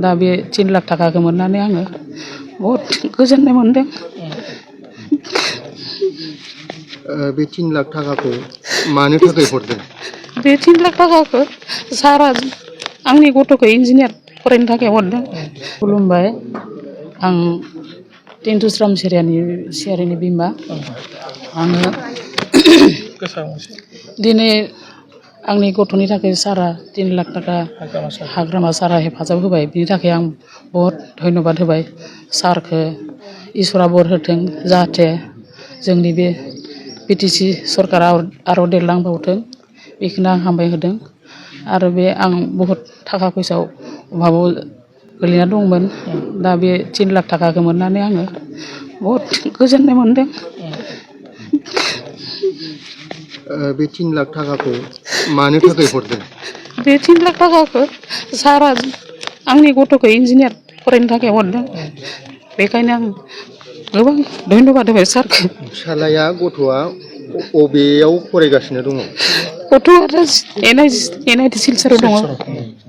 दा बे 3 लाख थाखाखौ मोननानै आङो बहुद गोजोननाय मोनदों। बे 3 लाख थाखाखौ मानो थाखाय हरदों? बे 3 लाख थाखाखौ सारा आंनि गथ'खौ इन्जिनियार फरायनो थाखाय हरदों। खुलुमबाय, आं टिन्टुस्राम सियारिनि बिमा। आङो दिनै आंनि गथ'नि थाखाय सारा 3 लाख थाखा हाग्रामा सारा हेफाजाब होबाय, बिनि थाखाय आं बहुत धन्यबाद होबाय सारखौ। इसोरा बर होथों, जाहाथे जोंनि बे बिटिसि सरकारा आरो देरलांबावथों, बेखौनो आं हामबाय होदों। आरो बे आं बहुत थाखा फैसायाव अभाबाव गोलैना दंमोन, दा बे 3 लाख थाखाखौ मोननानै आङो बहुत गोजोननाय मोनदों। बे 3 लाख थाखाखौ मानो थाखाय हरदों? बे 3 लाख थाखाखौ सारा आंनि गथ'खौ इन्जिनियार फरायनो थाखाय हरदों, बेखायनो आं गोबां धन्यबाद होबाय सारखौ। फिसालाया गथ'आ अबेयाव फरायगासिनो दङ? गथ'आ एनआइटि सिलचराव दङ।